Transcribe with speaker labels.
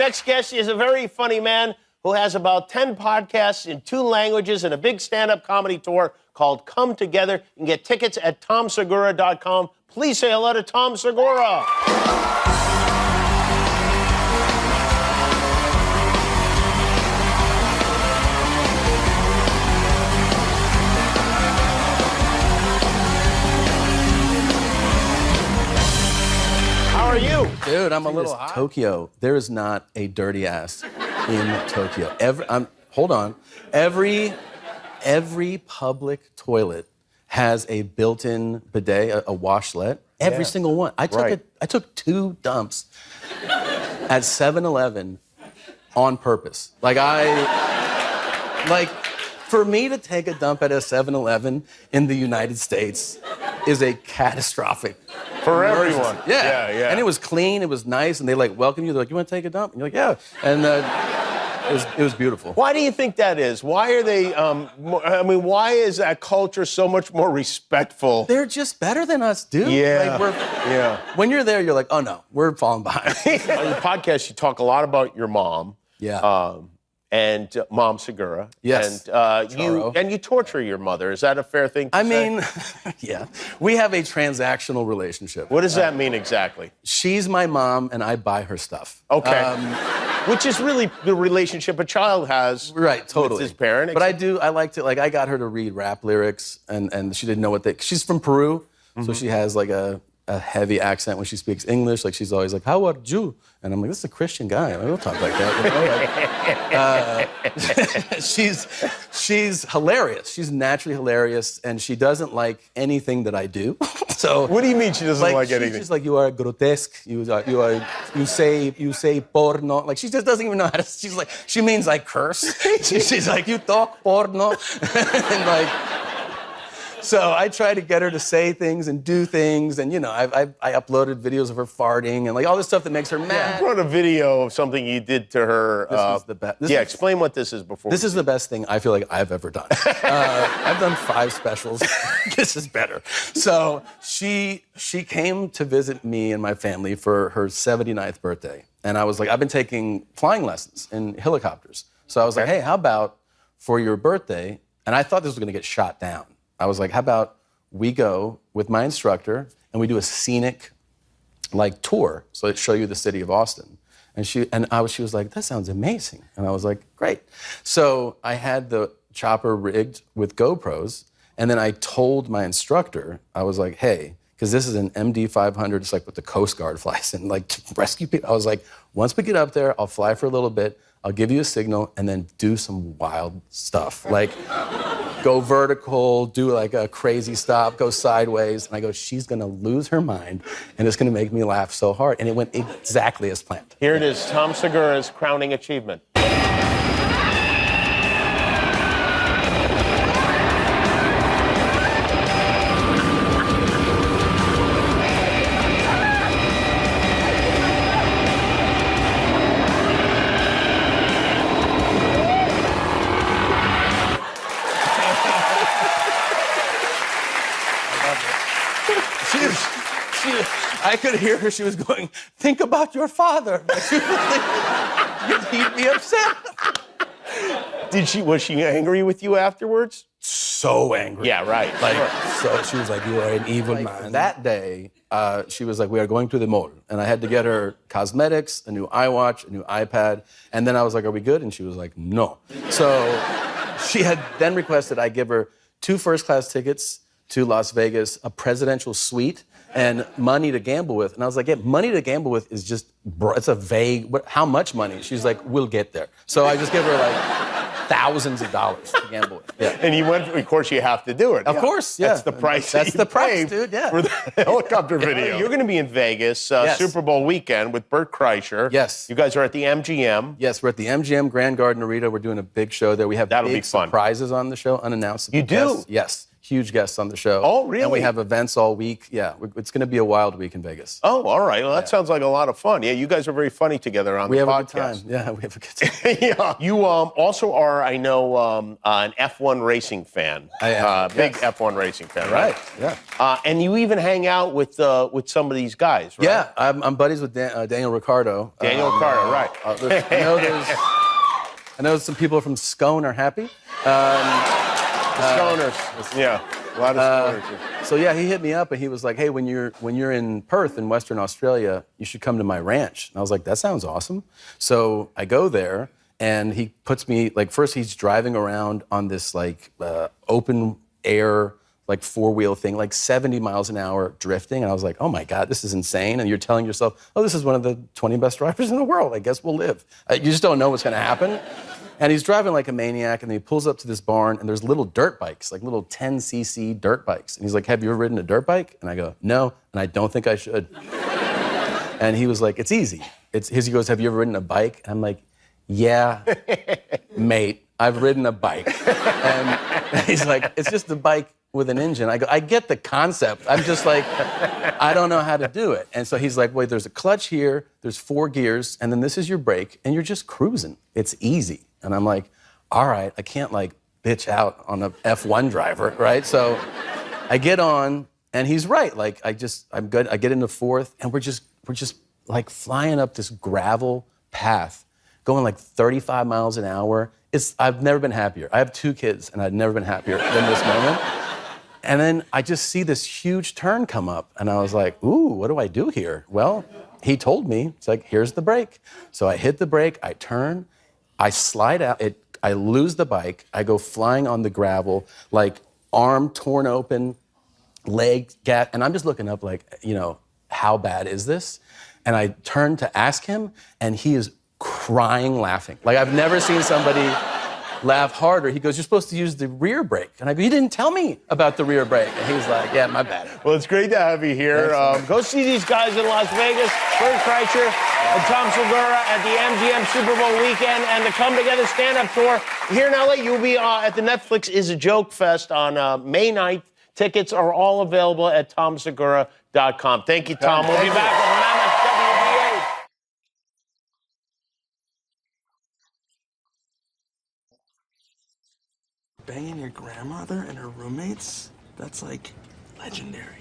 Speaker 1: Next guest is a very funny man who has about 10 podcasts in 2 languages and a big stand-up comedy tour called Come Together. You can get tickets at tomsegura.com. Please say hello to Tom Segura. How are you?
Speaker 2: Dude, I'm a little hot. Tokyo. There is not a dirty ass in Tokyo. Hold on. Every public toilet has a built-in bidet, a washlet. Every single one. I took 2 dumps at 7-Eleven on purpose. For me to take a dump at a 7-Eleven in the United States is a catastrophic.
Speaker 1: For everyone.
Speaker 2: Yeah. And it was clean, it was nice, and they welcome you. They're like, you want to take a dump? And you're like, yeah. And it was beautiful.
Speaker 1: Why do you think that is? Why are they, why is that culture so much more respectful?
Speaker 2: They're just better than us, dude.
Speaker 1: Yeah.
Speaker 2: When you're there, you're like, oh no, we're falling behind.
Speaker 1: On your podcast, you talk a lot about your mom.
Speaker 2: Yeah.
Speaker 1: And Mom Segura.
Speaker 2: Yes.
Speaker 1: And you torture your mother. Is that a fair thing to say?
Speaker 2: Yeah. We have a transactional relationship.
Speaker 1: What does that mean exactly?
Speaker 2: She's my mom, and I buy her stuff.
Speaker 1: Okay. Which is really the relationship a child has with his parent.
Speaker 2: But I like to, I got her to read rap lyrics, and she didn't know she's from Peru, so she has a heavy accent when she speaks English. She's always like, how are you? And I'm like, this is a Christian guy. I don't talk like that. She's hilarious. She's naturally hilarious, and she doesn't like anything that I do. So
Speaker 1: what do you mean she doesn't like anything?
Speaker 2: She's just like, you are grotesque. You say porno. She just doesn't even know how to. She means I curse. She's like, you talk porno, and So I try to get her to say things and do things, and I uploaded videos of her farting and all this stuff that makes her mad.
Speaker 1: You brought a video of something you did to her.
Speaker 2: This was the best.
Speaker 1: Explain what this is before.
Speaker 2: This is the best thing I feel like I've ever done. I've done 5 specials. This is better. So she came to visit me and my family for her 79th birthday, and I was like, I've been taking flying lessons in helicopters. So I was like, hey, how about for your birthday? And I thought this was going to get shot down. I was like, how about we go with my instructor and we do a scenic tour so it show you the city of Austin. And she was like, that sounds amazing. And I was like, great. So I had the chopper rigged with GoPros, and then I told my instructor, I was like, hey, because this is an MD-500, it's what the Coast Guard flies in, to rescue people. I was like, once we get up there, I'll fly for a little bit, I'll give you a signal, and then do some wild stuff. Go vertical, do a crazy stop, go sideways. And I go, she's gonna lose her mind, and it's gonna make me laugh so hard. And it went exactly as planned.
Speaker 1: Here it is, Tom Segura's crowning achievement.
Speaker 2: I could hear her. She was going, think about your father. He'd be upset.
Speaker 1: Was she angry with you afterwards?
Speaker 2: So angry.
Speaker 1: Yeah, right.
Speaker 2: So she was like, you are an evil man. That day, she was like, we are going to the mall. And I had to get her cosmetics, a new iWatch, a new iPad. And then I was like, are we good? And she was like, no. So she had then requested I give her 2 first-class tickets to Las Vegas, a presidential suite, and money to gamble with. And I was like, yeah, money to gamble with is just, it's a vague, how much money? She's like, we'll get there. So I just give her thousands of dollars to gamble with. Yeah.
Speaker 1: And you went, of course you have to do it.
Speaker 2: Of course, yeah.
Speaker 1: That's the price.
Speaker 2: That's the price, dude, yeah.
Speaker 1: For the helicopter video. You're gonna be in Vegas,
Speaker 2: yes.
Speaker 1: Super Bowl weekend with Bert Kreischer.
Speaker 2: Yes.
Speaker 1: You guys are at the MGM.
Speaker 2: Yes, we're at the MGM Grand Garden Arena. We're doing a big show there. We have big surprises on the show, unannounced.
Speaker 1: You do?
Speaker 2: Yes. huge guests on the show.
Speaker 1: Oh, really?
Speaker 2: And we have events all week. Yeah, it's going to be a wild week in Vegas.
Speaker 1: Oh, all right. Well, that sounds like a lot of fun. Yeah, you guys are very funny together on
Speaker 2: We
Speaker 1: the
Speaker 2: have
Speaker 1: podcast.
Speaker 2: a good time. Yeah, we have a good time.
Speaker 1: Yeah. You also are, I know, an F1 racing fan.
Speaker 2: I am.
Speaker 1: Big
Speaker 2: Yes.
Speaker 1: F1 racing fan, right?
Speaker 2: Yeah.
Speaker 1: And you even hang out with some of these guys, right?
Speaker 2: Yeah, I'm buddies with Daniel Ricciardo.
Speaker 1: Daniel Ricciardo, right.
Speaker 2: I know some people from Scone are happy.
Speaker 1: Stoners. Yeah, a lot of stoners.
Speaker 2: So yeah, he hit me up and he was like, "Hey, when you're in Perth in Western Australia, you should come to my ranch." And I was like, "That sounds awesome." So I go there and he puts me first he's driving around on this open air four-wheel thing, 70 miles an hour drifting. And I was like, "Oh my God, this is insane." And you're telling yourself, "Oh, this is one of the 20 best drivers in the world. I guess we'll live." You just don't know what's going to happen. And he's driving like a maniac, and then he pulls up to this barn, and there's little dirt bikes, little 10cc dirt bikes. And he's like, "Have you ever ridden a dirt bike?" And I go, "No, and I don't think I should." And he was like, "It's easy." He goes, "Have you ever ridden a bike?" And I'm like, "Yeah, mate, I've ridden a bike." And he's like, "It's just a bike with an engine." I go, "I get the concept. I'm just I don't know how to do it." And so he's like, "Wait, there's a clutch here, there's 4 gears, and then this is your brake, and you're just cruising. It's easy." And I'm like, "All right, I can't bitch out on a F1 driver, right?" So I get on, and he's right. I'm good. I get into 4th, and we're just flying up this gravel path, going 35 miles an hour. I've never been happier. I have 2 kids, and I've never been happier than this moment. And then I just see this huge turn come up, and I was like, "Ooh, what do I do here?" Well, he told me, it's "Here's the brake." So I hit the brake, I turn, I slide out, I lose the bike, I go flying on the gravel, arm torn open, leg gap, and I'm just looking up how bad is this? And I turn to ask him, and he is crying laughing. I've never seen somebody laugh harder. He goes, "You're supposed to use the rear brake." And I go, "You didn't tell me about the rear brake." And he's like, "Yeah, my bad."
Speaker 1: Well, it's great to have you here. Go see these guys in Las Vegas, Bert Kreischer and Tom Segura at the MGM Super Bowl weekend and the Come Together stand-up tour. Here in LA, you'll be at the Netflix Is a Joke Fest on May 9th. Tickets are all available at tomsegura.com. Thank you, Tom. We'll be back with more WBA.
Speaker 3: Banging your grandmother and her roommates? That's legendary.